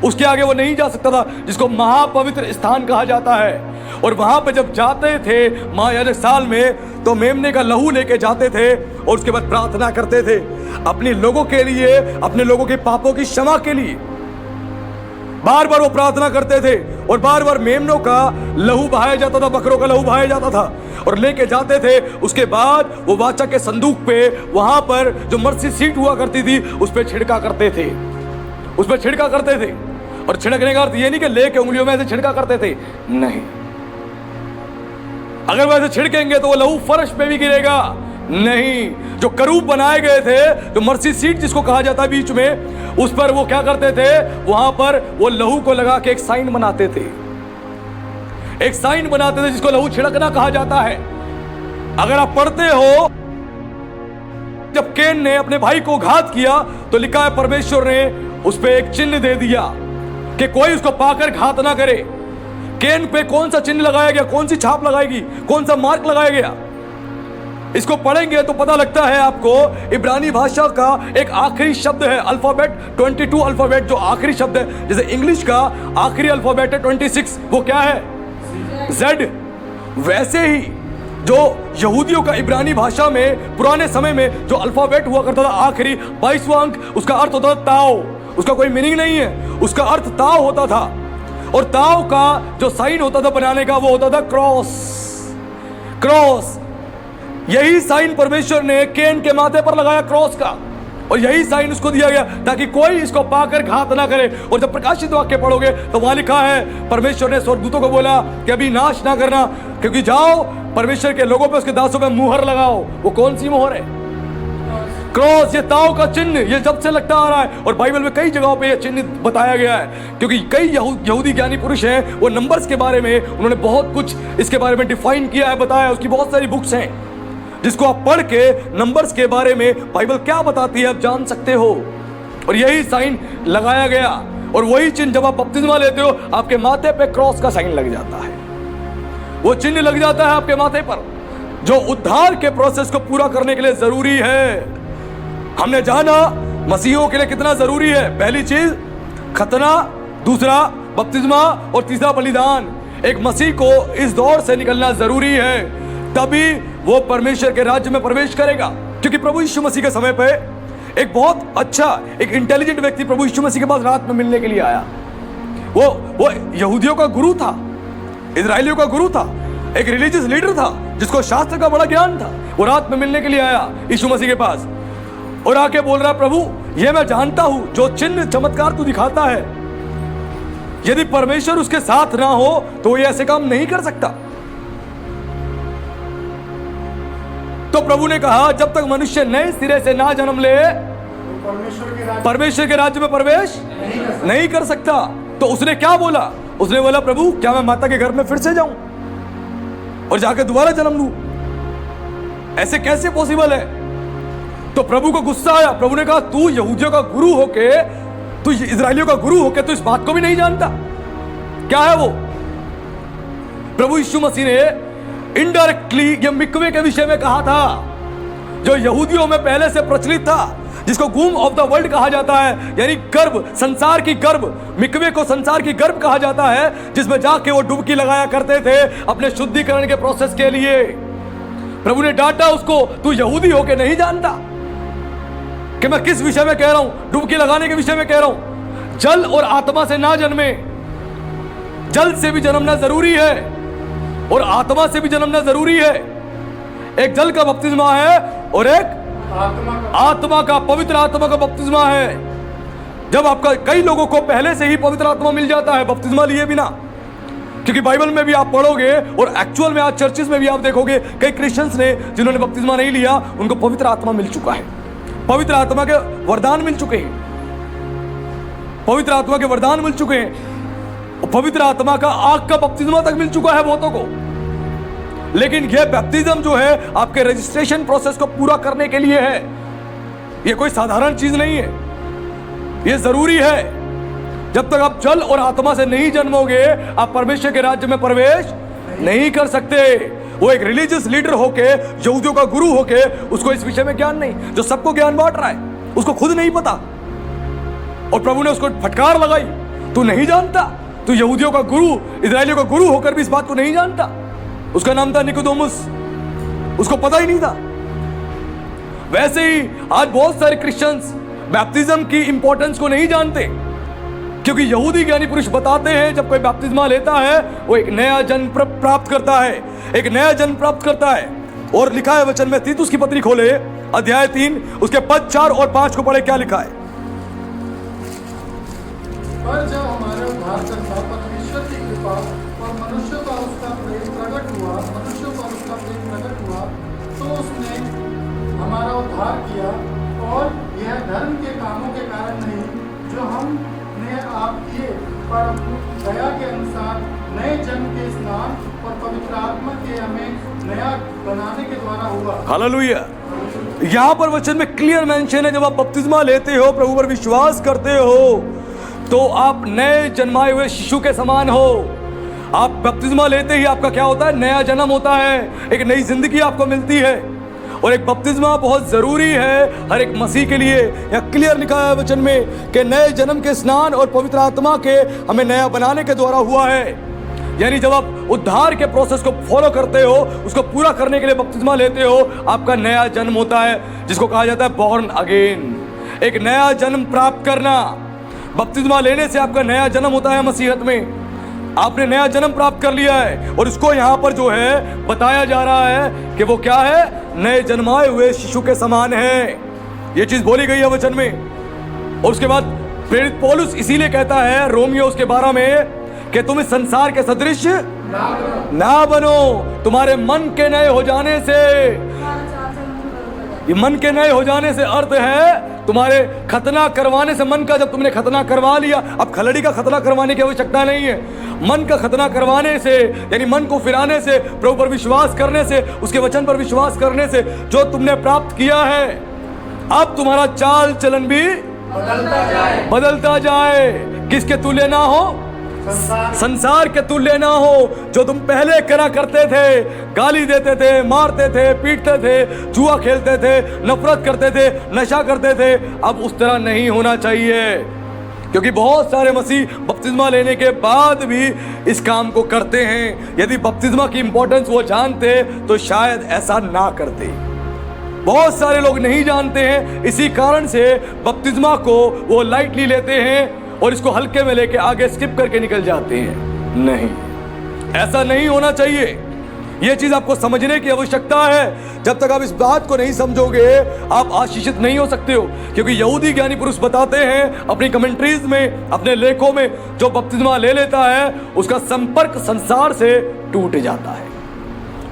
उसके आगे वो नहीं जा सकता था, जिसको महापवित्र स्थान कहा जाता है। और वहां पे जब जाते थे यानी साल में, तो मेमने का लहू लेके जाते थे और उसके बाद प्रार्थना करते थे अपने लोगों के लिए, अपने लोगों के पापों की क्षमा के लिए। बार बार वो प्रार्थना करते थे और बार बार मेमनों का लहू बहाया जाता था, बकरों का लहू बहाया जाता था और लेके जाते थे। उसके बाद वो वाचा के संदूक पे, वहां पर जो मर्सी सीट हुआ करती थी, उस पर छिड़का करते थे, उस पर छिड़का करते थे। और छिड़कने का अर्थ ये नहीं कि लेके उंगलियों में ऐसे छिड़का करते थे, नहीं। अगर वैसे छिड़केंगे तो वो लहू फर्श पे भी गिरेगा, नहीं। जो करूब बनाए गए थे, जो मर्सी सीट जिसको कहा जाता है बीच में, उस पर वो क्या करते थे, वहां पर वो लहू को लगा के एक साइन बनाते थे, एक साइन बनाते थे जिसको लहू छिड़कना कहा जाता है। अगर आप पढ़ते हो, जब केन ने अपने भाई को घात किया तो लिखा है परमेश्वर ने उस पर एक चिन्ह दे दिया कि कोई उसको पाकर घात ना करे। केन पे कौन सा चिन्ह लगाया गया, कौन सी छाप लगाएगी, कौन सा मार्क लगाया गया, इसको पढ़ेंगे तो पता लगता है आपको। इब्रानी भाषा का एक आखिरी शब्द है अल्फाबेट, 22 अल्फाबेट जो आखिरी शब्द है। जैसे इंग्लिश का आखिरी अल्फाबेट है 26, वो क्या है, Z। वैसे ही जो यहूदियों का इब्रानी भाषा में पुराने समय में जो अल्फाबेट हुआ करता था आखिरी 22वां अंक, उसका अर्थ होता था ताओ। उसका कोई मीनिंग नहीं है, उसका अर्थ ताओ होता था। और ताओ का जो साइन होता था बनाने का, वो होता था क्रॉस। क्रॉस, यही साइन परमेश्वर ने केन के माथे पर लगाया, क्रॉस का, और यही साइन उसको दिया गया ताकि कोई इसको पाकर घात ना करे। और जब प्रकाशित वाक्य पढ़ोगे तो वहां लिखा है, परमेश्वर ने स्वर्गदूतों को बोला कि अभी नाश ना करना, क्योंकि जाओ परमेश्वर के लोगों पे, उसके दासों पे मुहर लगाओ। वो कौन सी मुहर है, क्रॉस। ये ताव का चिन्ह, ये जब से लगता आ रहा है और बाइबल में कई जगहों पे ये चिन्ह बताया गया है, क्योंकि कई यहूदी ज्ञानी पुरुष हैं, वो नंबर्स के बारे में उन्होंने बहुत कुछ इसके बारे में डिफाइन किया है, बताया है। उसकी बहुत सारी बुक्स हैं जिसको आप पढ़ के नंबर्स के बारे में बाइबल क्या बताती है आप जान सकते हो। और यही साइन लगाया गया, और वही चिन्ह जब आप बपतिस्मा लेते हो, आपके माथे पे क्रॉस का साइन लग जाता है, वो चिन्ह लग जाता है आपके माथे पर, जो उद्धार के प्रोसेस को पूरा करने के लिए जरूरी है। हमने जाना मसीहों के लिए कितना जरूरी है। पहली चीज खतना, दूसरा बपतिस्मा और तीसरा बलिदान। एक मसीह को इस दौर से निकलना जरूरी है, तभी वो परमेश्वर के राज्य में प्रवेश करेगा। क्योंकि प्रभु यीशु मसीह के समय पे एक बहुत अच्छा, एक इंटेलिजेंट व्यक्ति प्रभु यीशु मसीह के पास रात में मिलने के लिए आया। वो यहूदियों का गुरु था, इजराइलियों का गुरु था, एक रिलीजियस लीडर था जिसको शास्त्र का बड़ा ज्ञान था। वो रात में मिलने के लिए आया यीशु मसीह के पास और आके बोल रहा, प्रभु ये मैं जानता हूं जो चिन्ह चमत्कार तू दिखाता है, यदि परमेश्वर उसके साथ ना हो तो ये ऐसे काम नहीं कर सकता। तो प्रभु ने कहा, जब तक मनुष्य नए सिरे से ना जन्म ले, परमेश्वर के राज्य में प्रवेश नहीं कर सकता। तो उसने क्या बोला, उसने बोला, प्रभु क्या मैं माता के घर में फिर से जाऊं और जाकर दोबारा जन्म लूं? ऐसे कैसे पॉसिबल है? तो प्रभु को गुस्सा आया। प्रभु ने कहा, तू यहूदियों का गुरु होके, तू इजराइलियों का गुरु होके, तू इस बात को भी नहीं जानता? क्या है वो? प्रभु यीशु मसीह ने इनडायरेक्टली ये मिकवे के विषय में कहा था, जो यहूदियों में पहले से प्रचलित था, जिसको वूम ऑफ द वर्ल्ड कहा जाता है, यानी गर्भ, संसार की गर्भ। मिकवे को संसार की गर्भ कहा जाता है, जिसमें जाके वो डुबकी लगाया करते थे अपने शुद्धिकरण के प्रोसेस के लिए। प्रभु ने डांटा उसको, तू यहूदी होके नहीं जानता कि मैं किस विषय में कह रहा हूं? डुबकी लगाने के विषय में कह रहा हूं। जल और आत्मा से ना जन्मे, जल से भी जन्मना जरूरी है और आत्मा से भी जन्मना जरूरी है। एक जल का बपतिस्मा है और एक आत्मा का, पवित्र आत्मा का बपतिस्मा है। जब आपका, कई लोगों को पहले से ही पवित्र आत्मा मिल जाता है बपतिस्मा लिए बिना, क्योंकि बाइबल में भी आप पढ़ोगे और एक्चुअल में आज चर्चेस में भी आप देखोगे, कई क्रिश्चियंस ने जिन्होंने बपतिस्मा नहीं लिया, उनको पवित्र आत्मा मिल चुका है, पवित्र आत्मा के वरदान मिल चुके हैं, पवित्र आत्मा के वरदान मिल चुके हैं। पवित्र आत्मा का आग का बपतिस्मा तक मिल चुका है बहुतों को। लेकिन यह बैप्टिज्म जो है आपके रजिस्ट्रेशन प्रोसेस को पूरा करने के लिए है। यह कोई साधारण चीज नहीं है, यह जरूरी है। जब तक आप जल और आत्मा से नहीं जन्मोगे, आप परमेश्वर के राज्य में प्रवेश नहीं कर सकते। वो एक रिलीजियस लीडर होके, यहूदियों का गुरु होके, उसको इस विषय में ज्ञान नहीं, जो सबको ज्ञान बांट रहा है, उसको खुद नहीं पता। और प्रभु ने उसको फटकार लगाई तू नहीं जानता? तू यहूदियों का गुरु, इजरायलियों का गुरु होकर भी इस बात को नहीं जानता? उसका नाम था निकोदेमुस, उसको पता ही नहीं था। वैसे ही आज बहुत सारे क्रिश्चियंस बैप्टिज्म की इंपॉर्टेंस को नहीं जानते, क्योंकि यहूदी ज्ञानी पुरुष बताते हैं जब कोई बैप्टिज्मा लेता है वो एक नया जन्म प्राप्त करता है, एक नया जन्म प्राप्त करता है। और लिखा है वचन में, तीतुस की पत्री खोले अध्याय 3 उसके पद 4 और 5 को पढ़े, क्या लिखा है? पर जब हमारे उद्धारकर्ता परमेश्वर की कृपा और मनुष्यों का उसका प्रेम प्रकट हुआ, तो उसने हमारा उद्धार किया, और यह धर्म के कामों के कारण नहीं जो हमने आप किए, पर दया के अनुसार नए जन्म के स्नान और पवित्र आत्मा के हमें नया बनाने के द्वारा हुआ। हालेलुया। यहाँ पर वचन में क्लियर मेंशन है, जब आप बपतिस्मा लेते हो, प्रभु पर विश्वास करते हो, तो आप नए जन्माए हुए शिशु के समान हो। आप बपतिस्मा लेते ही आपका क्या होता है? नया जन्म होता है, एक नई जिंदगी आपको मिलती है। और एक बपतिस्मा बहुत जरूरी है हर एक मसीह के लिए। यह क्लियर लिखा है वचन में कि नए जन्म के स्नान और पवित्र आत्मा के हमें नया बनाने के द्वारा हुआ है। यानी जब आप उद्धार के प्रोसेस को फॉलो करते हो, उसको पूरा करने के लिए बपतिस्मा लेते हो, आपका नया जन्म होता है, जिसको कहा जाता है बॉर्न अगेन, एक नया जन्म प्राप्त करना। बपतिस्मा लेने से आपका नया जन्म होता है मसीहत में, आपने नया जन्म प्राप्त कर लिया है। और इसको यहाँ पर जो है बताया जा रहा है कि वो क्या है? नए जन्माए हुए शिशु के समान है। ये चीज बोली गई है वचन में। और उसके बाद प्रेरित पौलुस इसीलिए कहता है रोमियो उसके 12 में कि तुम इस संसार के सदृश ना बनो, तुम्हारे मन के नए हो जाने से। ये मन के नए हो जाने से अर्थ है तुम्हारे खतना करवाने से। मन का जब तुमने खतना करवा लिया, अब खलड़ी का खतना करवाने की आवश्यकता नहीं है। मन का खतना करवाने से, यानी मन को फिराने से, प्रभु पर विश्वास करने से, उसके वचन पर विश्वास करने से जो तुमने प्राप्त किया है, अब तुम्हारा चाल चलन भी बदलता जाए। किसके तुल्य ना हो? संसार के तुल्य ना हो। जो तुम पहले करा करते थे, गाली देते थे, मारते थे, पीटते थे, जुआ खेलते थे, नफरत करते थे, नशा करते थे, अब उस तरह नहीं होना चाहिए। क्योंकि बहुत सारे मसीह बपतिस्मा लेने के बाद भी इस काम को करते हैं। यदि बपतिस्मा की इंपॉर्टेंस वो जानते तो शायद ऐसा ना करते। बहुत सारे लोग नहीं जानते हैं, इसी कारण से बपतिस्मा को वो लाइटली लेते हैं और इसको हल्के में लेके आगे स्किप करके निकल जाते हैं। नहीं, ऐसा नहीं होना चाहिए। यह चीज आपको समझने की आवश्यकता है। जब तक आप इस बात को नहीं समझोगे, आप आशीषित नहीं हो सकते हो। क्योंकि यहूदी ज्ञानी पुरुष बताते हैं अपनी कमेंट्रीज में, अपने लेखों में, जो बपतिस्मा ले लेता है उसका संपर्क संसार से टूट जाता है।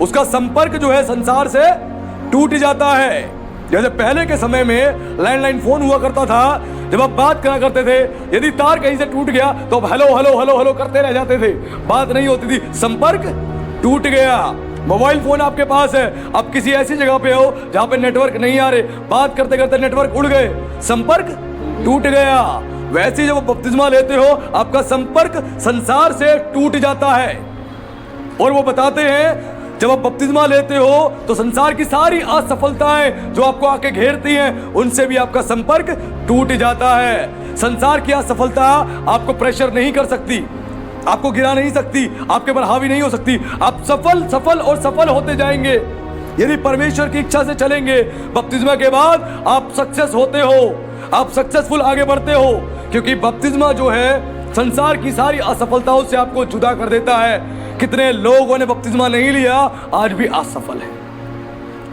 उसका संपर्क जो है संसार से टूट जाता है। जैसे पहले के समय में लैंडलाइन फोन हुआ करता था, जब आप बात करा करते थे, यदि तार कहीं से टूट गया तो आप हेलो हेलो हेलो हेलो करते रह जाते थे, बात नहीं होती थी, संपर्क टूट गया। मोबाइल फोन आपके पास है, अब किसी ऐसी जगह पे हो जहां पे नेटवर्क नहीं आ रहे, बात करते करते नेटवर्क उड़ गए, संपर्क टूट गया। वैसे जब बपतिस्मा लेते हो आपका संपर्क संसार से टूट जाता है। और वो बताते हैं जब आप बपतिस्मा लेते हो तो संसार की सारी असफलताएं जो आपको आके घेरती हैं, उनसे भी आपका संपर्क टूट जाता है। संसार की असफलता आपको प्रेशर नहीं कर सकती, आपको गिरा नहीं सकती, आपके पर हावी नहीं हो सकती। आप सफल सफल और सफल होते जाएंगे यदि परमेश्वर की इच्छा से चलेंगे। बपतिस्मा के बाद आप सक्सेस होते हो, आप सक्सेसफुल आगे बढ़ते हो। क्योंकि बपतिस्मा जो है संसार की सारी असफलताओं से आपको जुदा कर देता है। कितने लोगों ने बपतिस्मा नहीं लिया, आज भी असफल है,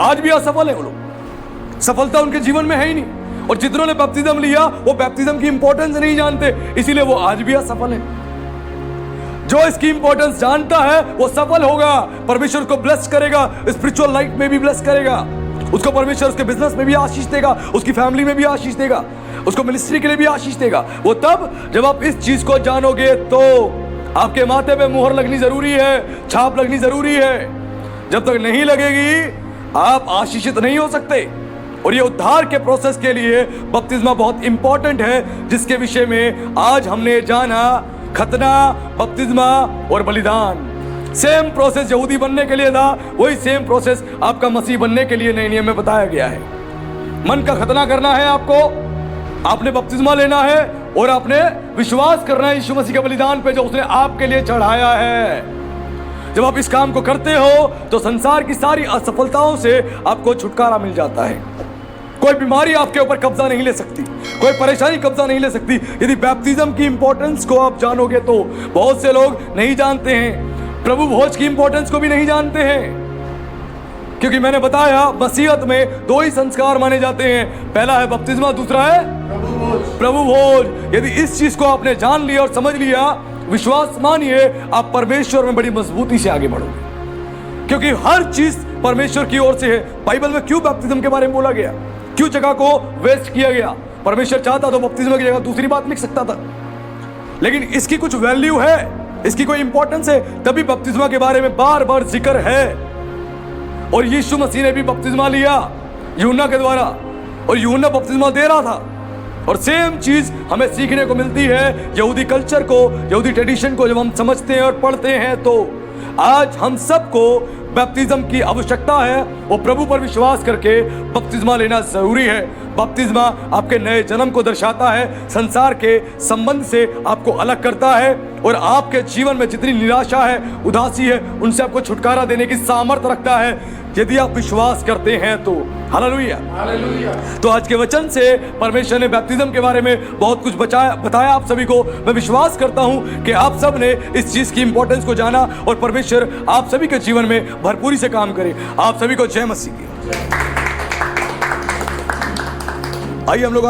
आज भी असफल है वो लोग, सफलता उनके जीवन में है ही नहीं। और जितनों ने बपतिस्म लिया वो बपतिस्म की इंपॉर्टेंस नहीं जानते, इसीलिए वो आज भी असफल है। जो इसकी इंपॉर्टेंस जानता है वो सफल होगा, परमेश्वर को ब्लेस करेगा, स्पिरिचुअल लाइफ में भी ब्लेस करेगा, उसको परमेश्वर उसके बिजनेस में भी आशीष देगा, उसकी फैमिली में भी आशीष देगा, उसको मिनिस्ट्री के लिए भी आशीष देगा। वो तब जब आप इस चीज को जानोगे तो आपके माथे पे मुहर लगनी जरूरी है, छाप लगनी जरूरी है। जब तक नहीं लगेगी आप आशीषित नहीं हो सकते। और ये उद्धार के प्रोसेस के लिए बपतिस्मा बहुत इंपॉर्टेंट है, जिसके विषय में आज हमने जाना। खतना, बपतिस्मा और बलिदान, सेम प्रोसेस यहूदी बनने के लिए था, वही सेम प्रोसेस आपका मसीह बनने के लिए नए नियम में बताया गया है। मन का खतना करना है आपको, आपने बपतिस्मा लेना है और आपने विश्वास करना है यीशु मसीह के बलिदान पे जो उसने आपके लिए चढ़ाया है। जब आप इस काम को करते हो तो संसार की सारी असफलताओं से आपको छुटकारा मिल जाता है। कोई बीमारी आपके ऊपर कब्जा नहीं ले सकती, कोई परेशानी कब्जा नहीं ले सकती। यदि बैप्टिज्म की इंपॉर्टेंस को आप जानोगे तो बहुत से लोग नहीं जानते हैं, प्रभु भोज की इंपॉर्टेंस को भी नहीं जानते हैं। क्योंकि मैंने बताया मसीहत में दो ही संस्कार माने जाते हैं, पहला है बपतिस्मा, दूसरा है प्रभु भोज। यदि इस चीज को आपने जान लिया और समझ लिया, विश्वास मानिए, आप परमेश्वर में बड़ी मजबूती से आगे बढ़ोगे। क्योंकि हर चीज परमेश्वर की ओर से है। बाइबल में क्यों बैप्टिज्म के बारे में बोला गया, क्यों जगह को वेस्ट किया गया? परमेश्वर चाहता तो बपतिस्मा की जगह दूसरी बात लिख सकता था, लेकिन इसकी कुछ वैल्यू है, इसकी कोई इंपॉर्टेंस है, तभी बपतिस्मा के बारे में बार बार जिक्र है। और यीशु मसीह ने भी बपतिस्मा लिया यूहन्ना के द्वारा, और यूहन्ना बपतिस्मा दे रहा था। और सेम चीज हमें सीखने को मिलती है यहूदी कल्चर को, यहूदी ट्रेडिशन को जब हम समझते हैं और पढ़ते हैं, तो आज हम सबको बपतिस्मा की आवश्यकता है। वो प्रभु पर विश्वास करके बपतिस्मा लेना जरूरी है। बपतिस्मा आपके नए जन्म को दर्शाता है, संसार के संबंध से आपको अलग करता है, और आपके जीवन में जितनी निराशा है, उदासी है, उनसे आपको छुटकारा देने की सामर्थ्य रखता है यदि आप विश्वास करते हैं तो। Hallelujah, hallelujah. तो आज के वचन से परमेश्वर ने बैप्टिज्म के बारे में बहुत कुछ बताया आप सभी को। मैं विश्वास करता हूं कि आप सब ने इस चीज की इंपॉर्टेंस को जाना, और परमेश्वर आप सभी के जीवन में भरपूरी से काम करे। आप सभी को जय मसीह की। आइए हम लोग